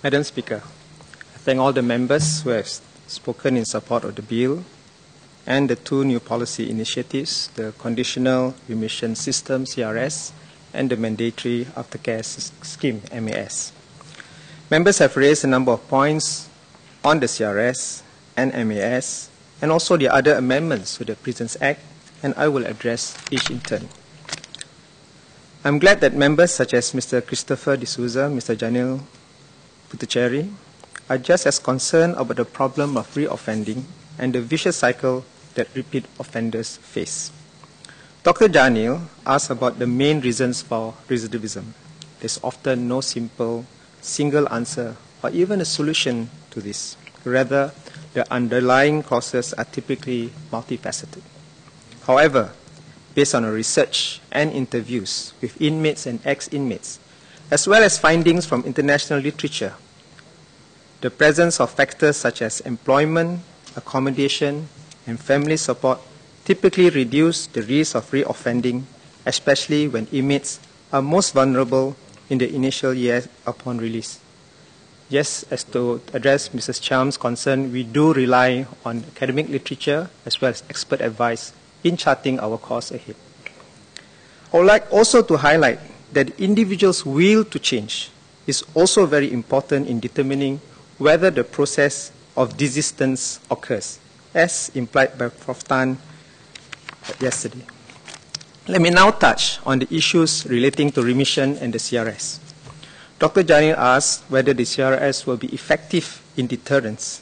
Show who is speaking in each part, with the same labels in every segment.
Speaker 1: Madam Speaker, I thank all the members who have spoken in support of the bill and the two new policy initiatives, the Conditional Remission System, CRS, and the Mandatory Aftercare Scheme, MAS. Members have raised a number of points on the CRS and MAS, and also the other amendments to the Prisons Act, and I will address each in turn. I'm glad that members such as Mr. Christopher D'Souza, Mr. Janil Puthucheary are just as concerned about the problem of reoffending and the vicious cycle that repeat offenders face. Dr. Janil asked about the main reasons for recidivism. There's often no simple, single answer or even a solution to this. Rather, the underlying causes are typically multifaceted. However, based on our research and interviews with inmates and ex-inmates, as well as findings from international literature, the presence of factors such as employment, accommodation, and family support typically reduce the risk of reoffending, especially when inmates are most vulnerable in the initial years upon release. Yes, as to address Mrs. Cham's concern, we do rely on academic literature as well as expert advice in charting our course ahead. I would like also to highlight that the individual's will to change is also very important in determining whether the process of desistance occurs, as implied by Prof. Tan yesterday. Let me now touch on the issues relating to remission and the CRS. Dr. Janil asked whether the CRS will be effective in deterrence,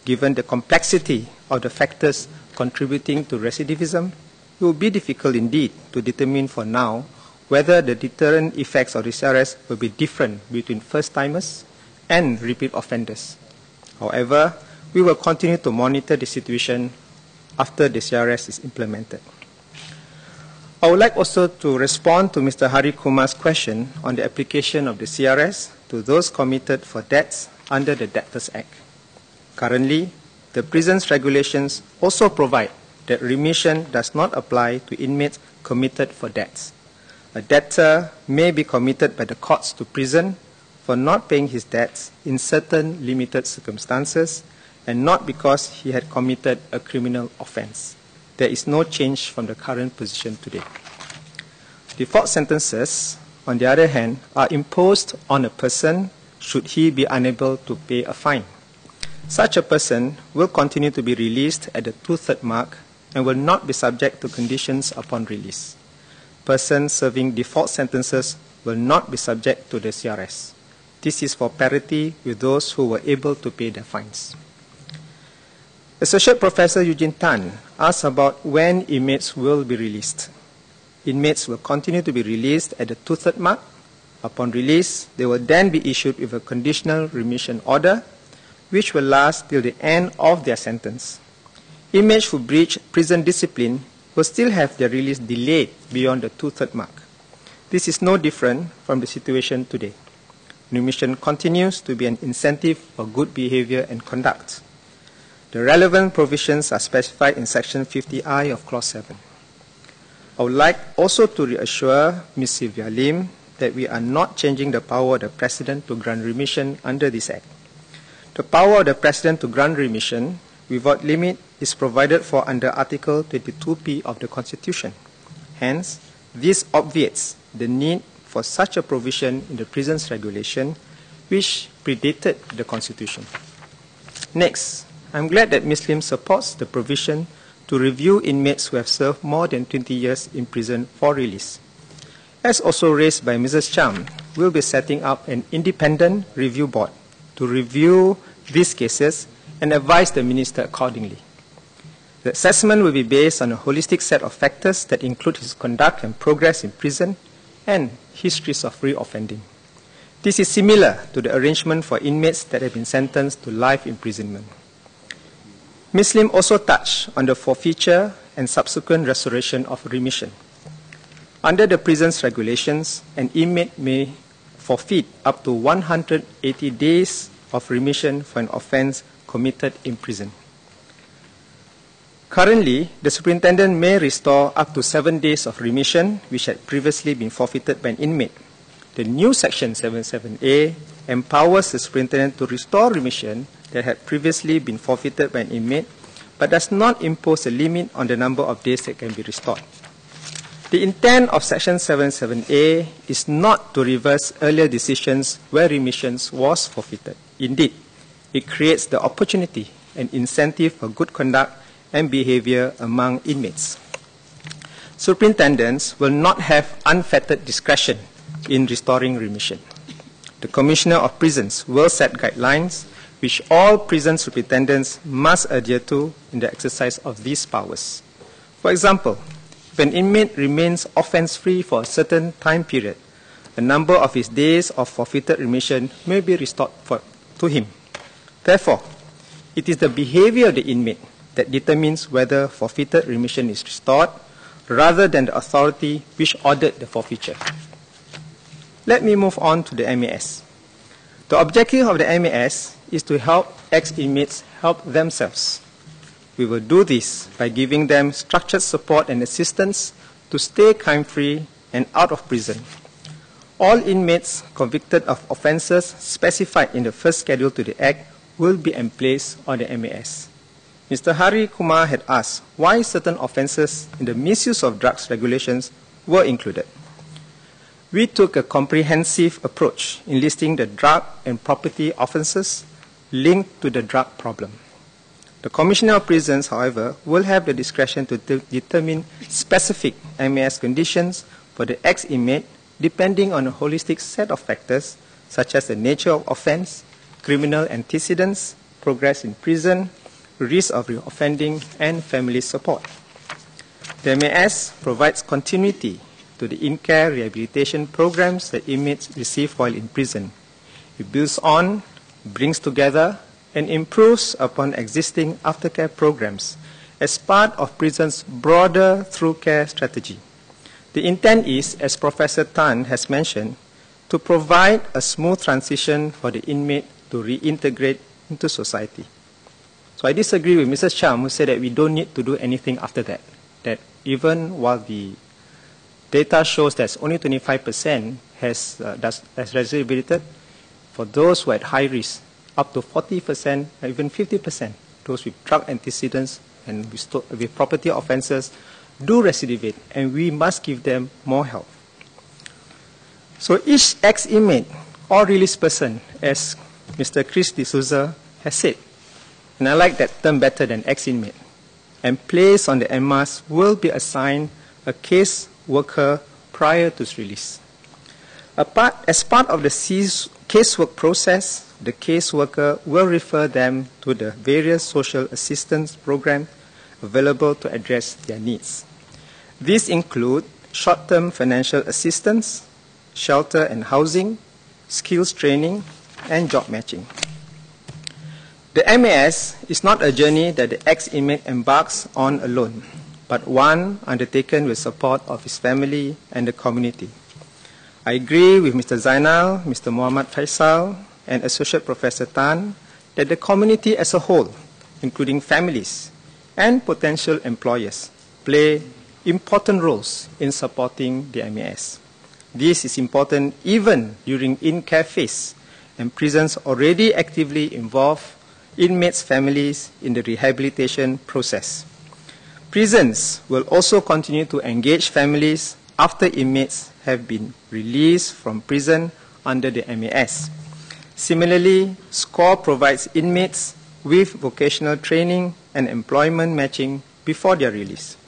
Speaker 1: given the complexity of the factors contributing to recidivism. It will be difficult indeed to determine for now whether the deterrent effects of the CRS will be different between first-timers and repeat offenders. However, we will continue to monitor the situation after the CRS is implemented. I would like also to respond to Mr. Hari Kumar's question on the application of the CRS to those committed for debts under the Debtors Act. Currently, the prisons regulations also provide that remission does not apply to inmates committed for debts. A debtor may be committed by the courts to prison for not paying his debts in certain limited circumstances and not because he had committed a criminal offense. There is no change from the current position today. Default sentences, on the other hand, are imposed on a person should he be unable to pay a fine. Such a person will continue to be released at the 2/3 mark and will not be subject to conditions upon release. Persons serving default sentences will not be subject to the CRS. This is for parity with those who were able to pay their fines. Associate Professor Eugene Tan asked about when inmates will be released. Inmates will continue to be released at the 2/3 mark. Upon release, they will then be issued with a conditional remission order, which will last till the end of their sentence. Inmates who breach prison discipline will still have their release delayed beyond the 2/3 mark. This is no different from the situation today. Remission continues to be an incentive for good behavior and conduct. The relevant provisions are specified in Section 50I of Clause 7. I would like also to reassure Ms. Sylvia Lim that we are not changing the power of the President to grant remission under this Act. The power of the President to grant remission without limit is provided for under Article 22P of the Constitution. Hence, this obviates the need for such a provision in the prisons regulation, which predated the Constitution. Next, I'm glad that Ms. Lim supports the provision to review inmates who have served more than 20 years in prison for release. As also raised by Mrs. Cham, we'll be setting up an independent review board to review these cases and advise the Minister accordingly. The assessment will be based on a holistic set of factors that include his conduct and progress in prison and histories of reoffending. This is similar to the arrangement for inmates that have been sentenced to life imprisonment. Ms. Lim also touched on the forfeiture and subsequent restoration of remission. Under the prison's regulations, an inmate may forfeit up to 180 days of remission for an offence committed in prison. Currently, the superintendent may restore up to 7 days of remission, which had previously been forfeited by an inmate. The new Section 77A empowers the superintendent to restore remission that had previously been forfeited by an inmate, but does not impose a limit on the number of days that can be restored. The intent of Section 77A is not to reverse earlier decisions where remissions was forfeited. Indeed, it creates the opportunity and incentive for good conduct and behavior among inmates. Superintendents will not have unfettered discretion in restoring remission. The Commissioner of Prisons will set guidelines which all prison superintendents must adhere to in the exercise of these powers. For example, if an inmate remains offence-free for a certain time period, a number of his days of forfeited remission may be restored to him. Therefore, it is the behavior of the inmate that determines whether forfeited remission is restored, rather than the authority which ordered the forfeiture. Let me move on to the MAS. The objective of the MAS is to help ex-inmates help themselves. We will do this by giving them structured support and assistance to stay crime-free and out of prison. All inmates convicted of offences specified in the first schedule to the Act will be emplaced on the MAS. Mr. Hari Kumar had asked why certain offences in the misuse of drugs regulations were included. We took a comprehensive approach in listing the drug and property offences linked to the drug problem. The Commissioner of Prisons, however, will have the discretion to determine specific MAS conditions for the ex-inmate depending on a holistic set of factors such as the nature of offence, criminal antecedents, progress in prison, risk of reoffending, and family support. The MAS provides continuity to the in-care rehabilitation programs that inmates receive while in prison. It builds on, brings together, and improves upon existing aftercare programs as part of prison's broader through-care strategy. The intent is, as Professor Tan has mentioned, to provide a smooth transition for the inmate to reintegrate into society. So I disagree with Mrs. Cham, who said that we don't need to do anything after that. That even while the data shows that only 25% has rehabilitated, for those who are at high risk, up to 40%, even 50%, those with drug antecedents and with property offences do recidivate, and we must give them more help. So each ex-inmate or released person, as Mr. Chris D'Souza has said, and I like that term better than ex-inmate, and placed on the MAS will be assigned a case worker prior to his release. As part of the casework process, the caseworker will refer them to the various social assistance programs available to address their needs. These include short-term financial assistance, shelter and housing, skills training, and job matching. The MAS is not a journey that the ex-inmate embarks on alone, but one undertaken with support of his family and the community. I agree with Mr. Zainal, Mr. Mohamad Faisal, and Associate Professor Tan that the community as a whole, including families and potential employers, play important roles in supporting the MAS. This is important even during in-care phase, and prisons already actively involve inmates' families in the rehabilitation process. Prisons will also continue to engage families after inmates have been released from prison under the MAS. Similarly, SCORE provides inmates with vocational training and employment matching before their release.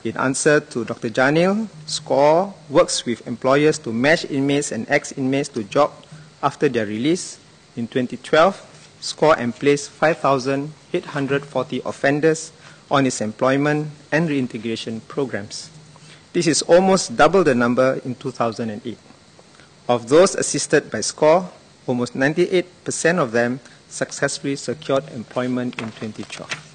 Speaker 1: In answer to Dr. Janil, SCORE works with employers to match inmates and ex-inmates to jobs after their release. In 2012, SCORE emplaced 5,840 offenders on its employment and reintegration programs. This is almost double the number in 2008. Of those assisted by SCORE, almost 98% of them successfully secured employment in 2012.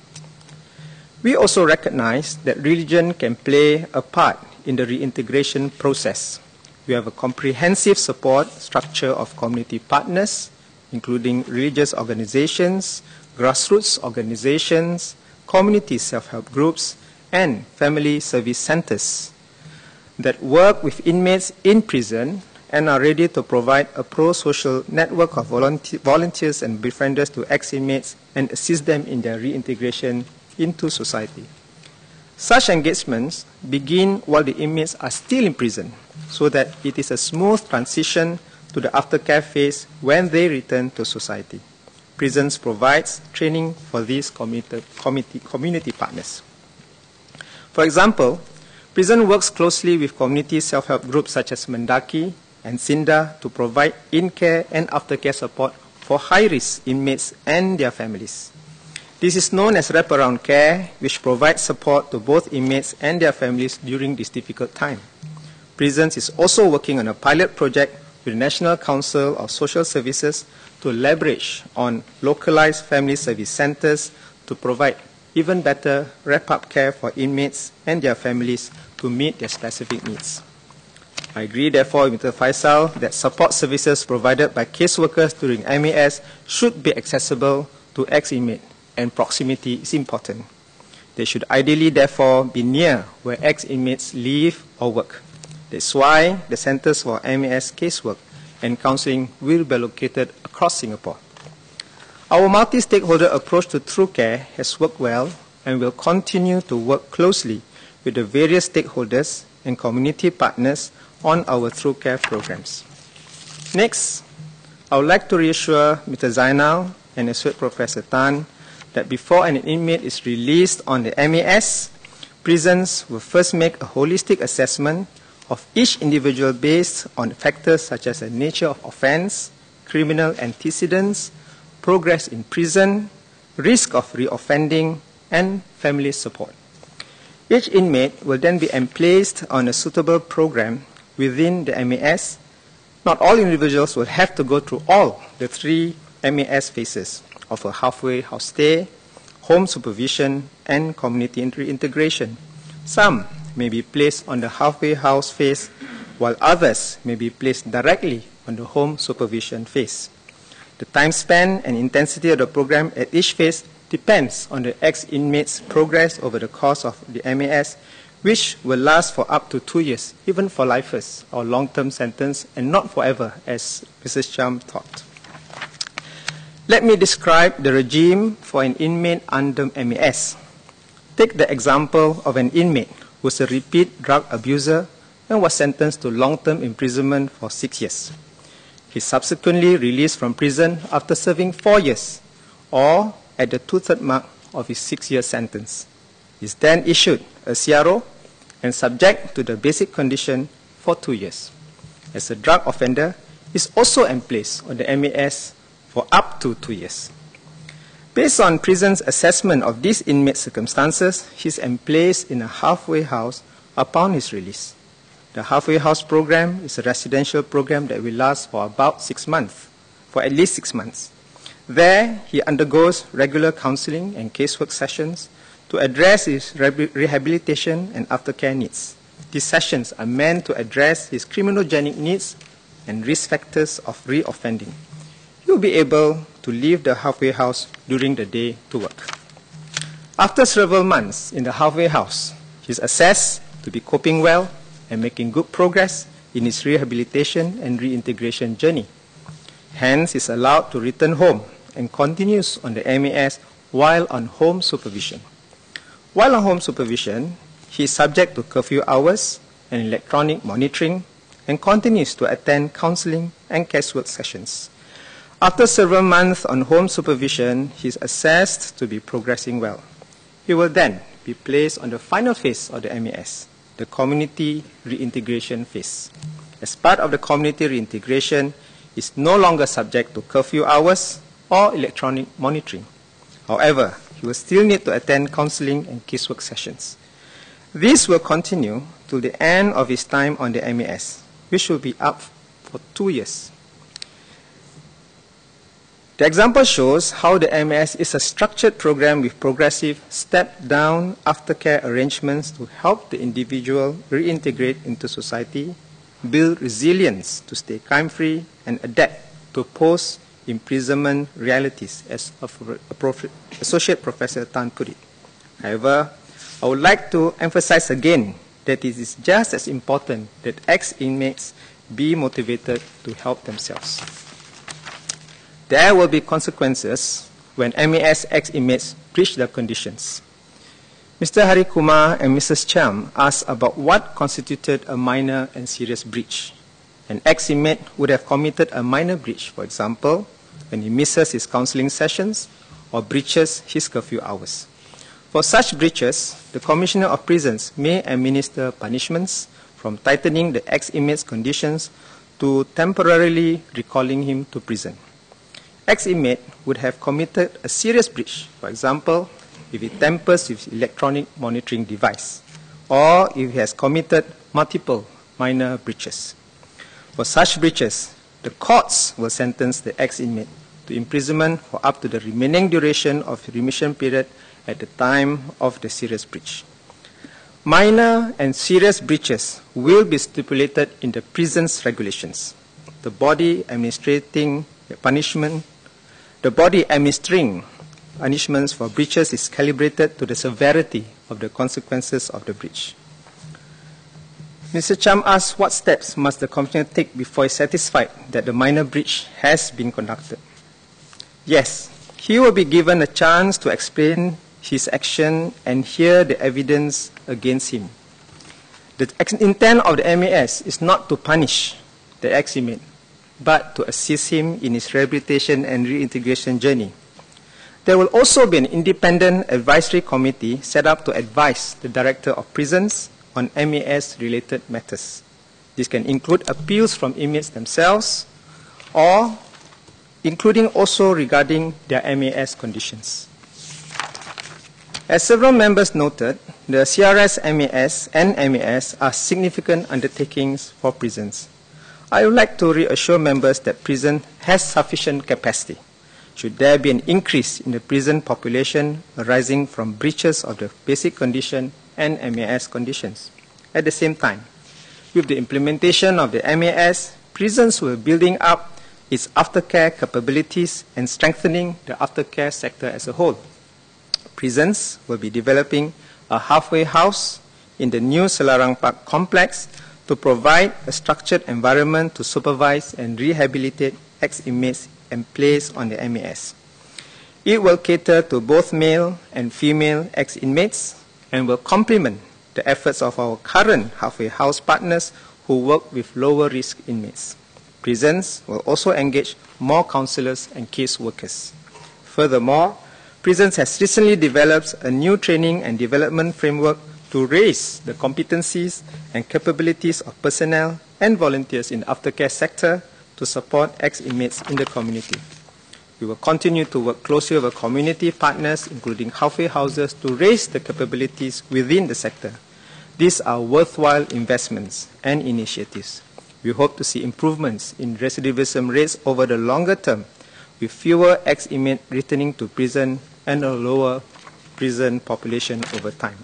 Speaker 1: We also recognize that religion can play a part in the reintegration process. We have a comprehensive support structure of community partners, including religious organizations, grassroots organizations, community self-help groups, and family service centers that work with inmates in prison and are ready to provide a pro-social network of volunteers and befrienders to ex-inmates and assist them in their reintegration into society. Such engagements begin while the inmates are still in prison, so that it is a smooth transition to the aftercare phase when they return to society. Prisons provides training for these community partners. For example, prison works closely with community self-help groups such as Mendaki and Sinda to provide in-care and aftercare support for high-risk inmates and their families. This is known as wraparound care, which provides support to both inmates and their families during this difficult time. Prisons is also working on a pilot project with the National Council of Social Services to leverage on localized family service centers to provide even better wrap-up care for inmates and their families to meet their specific needs. I agree, therefore, with Mr. Faisal that support services provided by caseworkers during MAS should be accessible to ex-inmates, and proximity is important. They should ideally, therefore, be near where ex-inmates live or work. That's why the Centers for MAS Casework and Counselling will be located across Singapore. Our multi-stakeholder approach to True Care has worked well and will continue to work closely with the various stakeholders and community partners on our True Care programs. Next, I would like to reassure Mr. Zainal and Associate Professor Tan that before an inmate is released on the MAS, prisons will first make a holistic assessment of each individual based on factors such as the nature of offense, criminal antecedents, progress in prison, risk of reoffending, and family support. Each inmate will then be placed on a suitable program within the MAS. Not all individuals will have to go through all the 3 MAS phases of a halfway house stay, home supervision, and community reintegration. Some may be placed on the halfway house phase, while others may be placed directly on the home supervision phase. The time span and intensity of the program at each phase depends on the ex-inmate's progress over the course of the MAS, which will last for up to 2 years, even for lifers or long-term sentence, and not forever, as Mrs. Cham thought. Let me describe the regime for an inmate under MAS. Take the example of an inmate who is a repeat drug abuser and was sentenced to long-term imprisonment for 6 years. He subsequently released from prison after serving 4 years, or at the 2/3 mark of his 6-year sentence. He is then issued a CRO and subject to the basic condition for 2 years. As a drug offender, he is also placed on the MAS for up to 2 years. Based on prison's assessment of these inmate circumstances, he is placed in a halfway house upon his release. The halfway house program is a residential program that will last for about 6 months, for at least 6 months. There, he undergoes regular counseling and casework sessions to address his rehabilitation and aftercare needs. These sessions are meant to address his criminogenic needs and risk factors of reoffending. He will be able to leave the halfway house during the day to work. After several months in the halfway house, he is assessed to be coping well and making good progress in his rehabilitation and reintegration journey. Hence, he is allowed to return home and continues on the MAS while on home supervision. While on home supervision, he is subject to curfew hours and electronic monitoring and continues to attend counseling and casework sessions. After several months on home supervision, he is assessed to be progressing well. He will then be placed on the final phase of the MAS, the community reintegration phase. As part of the community reintegration, he is no longer subject to curfew hours or electronic monitoring. However, he will still need to attend counseling and casework sessions. This will continue till the end of his time on the MAS, which will be up for 2 years. The example shows how the MAS is a structured program with progressive step-down aftercare arrangements to help the individual reintegrate into society, build resilience to stay crime-free, and adapt to post-imprisonment realities, as Associate Professor Tan put it. However, I would like to emphasize again that it is just as important that ex-inmates be motivated to help themselves. There will be consequences when MAS ex-inmates breach their conditions. Mr. Hari Kumar and Mrs. Cham asked about what constituted a minor and serious breach. An ex-inmate would have committed a minor breach, for example, when he misses his counselling sessions or breaches his curfew hours. For such breaches, the Commissioner of Prisons may administer punishments from tightening the ex-inmate's conditions to temporarily recalling him to prison. Ex-inmate would have committed a serious breach, for example, if he tampers with electronic monitoring device, or if he has committed multiple minor breaches. For such breaches, the courts will sentence the ex-inmate to imprisonment for up to the remaining duration of the remission period at the time of the serious breach. Minor and serious breaches will be stipulated in the prison's regulations. The body administering punishments for breaches is calibrated to the severity of the consequences of the breach. Mr. Cham asked what steps must the Commissioner take before he is satisfied that the minor breach has been conducted. Yes, he will be given a chance to explain his action and hear the evidence against him. The intent of the MAS is not to punish the ex-inmate, but to assist him in his rehabilitation and reintegration journey. There will also be an independent advisory committee set up to advise the Director of Prisons on MAS-related matters. This can include appeals from inmates themselves, or including also regarding their MAS conditions. As several members noted, the CRS MAS and MAS are significant undertakings for prisons. I would like to reassure members that prison has sufficient capacity should there be an increase in the prison population arising from breaches of the basic condition and MAS conditions. At the same time, with the implementation of the MAS, prisons will be building up its aftercare capabilities and strengthening the aftercare sector as a whole. Prisons will be developing a halfway house in the new Selarang Park complex to provide a structured environment to supervise and rehabilitate ex-inmates and placed on the MAS. It will cater to both male and female ex-inmates and will complement the efforts of our current halfway house partners who work with lower risk inmates. Prisons will also engage more counsellors and case workers. Furthermore, Prisons has recently developed a new training and development framework to raise the competencies and capabilities of personnel and volunteers in the aftercare sector to support ex-inmates in the community. We will continue to work closely with our community partners, including halfway houses, to raise the capabilities within the sector. These are worthwhile investments and initiatives. We hope to see improvements in recidivism rates over the longer term, with fewer ex-inmates returning to prison and a lower prison population over time.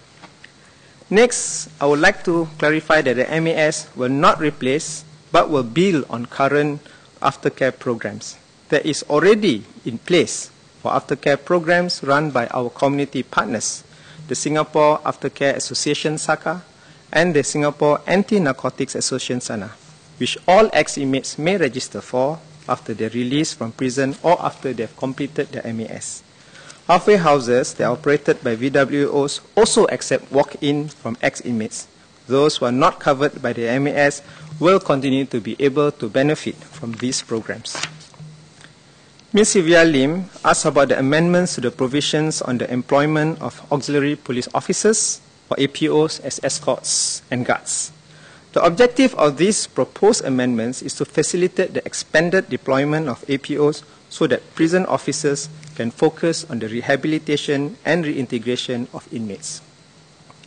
Speaker 1: Next, I would like to clarify that the MAS will not replace but will build on current aftercare programs that is already in place for aftercare programs run by our community partners, the Singapore Aftercare Association SACA and the Singapore Anti-Narcotics Association SANA, which all ex-inmates may register for after their release from prison or after they have completed their MAS. Halfway houses that are operated by VWOs also accept walk-in from ex-inmates. Those who are not covered by the MAS will continue to be able to benefit from these programs. Ms. Sylvia Lim asked about the amendments to the provisions on the employment of auxiliary police officers, or APOs, as escorts and guards. The objective of these proposed amendments is to facilitate the expanded deployment of APOs so that prison officers can focus on the rehabilitation and reintegration of inmates.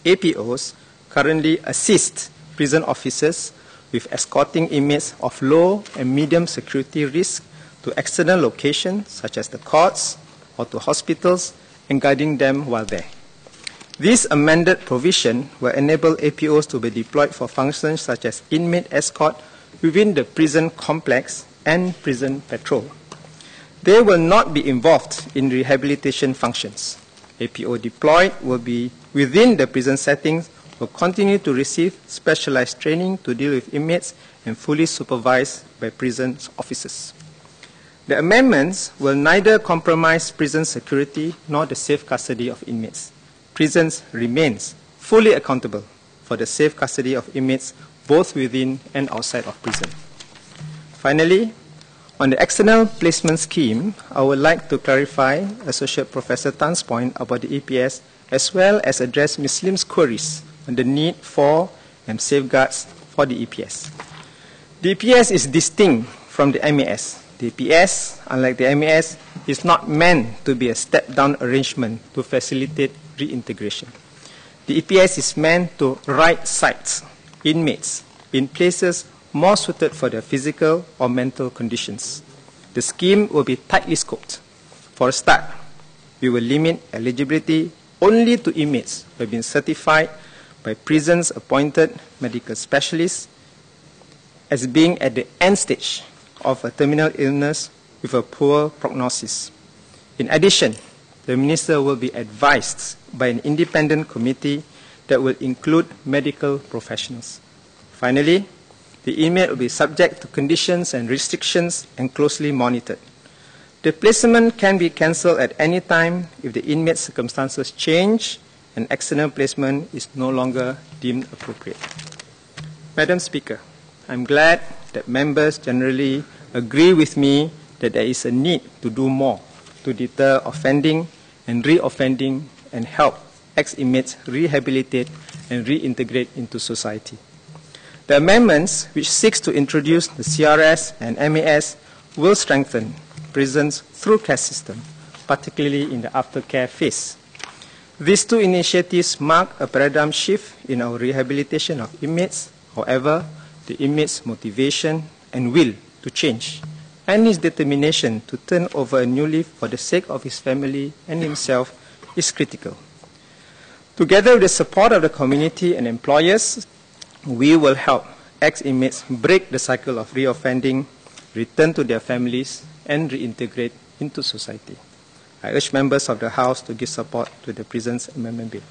Speaker 1: APOs currently assist prison officers with escorting inmates of low and medium security risk to external locations such as the courts or to hospitals and guiding them while there. This amended provision will enable APOs to be deployed for functions such as inmate escort within the prison complex and prison patrol. They will not be involved in rehabilitation functions. APO deployed will be within the prison settings, will continue to receive specialized training to deal with inmates and fully supervised by prison officers. The amendments will neither compromise prison security nor the safe custody of inmates. Prisons remains fully accountable for the safe custody of inmates both within and outside of prison. Finally, on the external placement scheme, I would like to clarify Associate Professor Tan's point about the EPS, as well as address Ms. Lim's queries on the need for and safeguards for the EPS. The EPS is distinct from the MAS. The EPS, unlike the MAS, is not meant to be a step-down arrangement to facilitate reintegration. The EPS is meant to right-site inmates in places more suited for their physical or mental conditions. The scheme will be tightly scoped. For a start, we will limit eligibility only to inmates who have been certified by prisons appointed medical specialists as being at the end stage of a terminal illness with a poor prognosis. In addition, the Minister will be advised by an independent committee that will include medical professionals. Finally, the inmate will be subject to conditions and restrictions and closely monitored. The placement can be cancelled at any time if the inmate's circumstances change and external placement is no longer deemed appropriate. Madam Speaker, I'm glad that members generally agree with me that there is a need to do more to deter offending and re-offending and help ex-inmates rehabilitate and reintegrate into society. The amendments which seeks to introduce the CRS and MAS will strengthen prisons through care system, particularly in the aftercare phase. These two initiatives mark a paradigm shift in our rehabilitation of inmates. However, the inmate's motivation and will to change and his determination to turn over a new leaf for the sake of his family and himself is critical. Together with the support of the community and employers, we will help ex-inmates break the cycle of reoffending, return to their families, and reintegrate into society. I urge members of the House to give support to the Prisons Amendment Bill.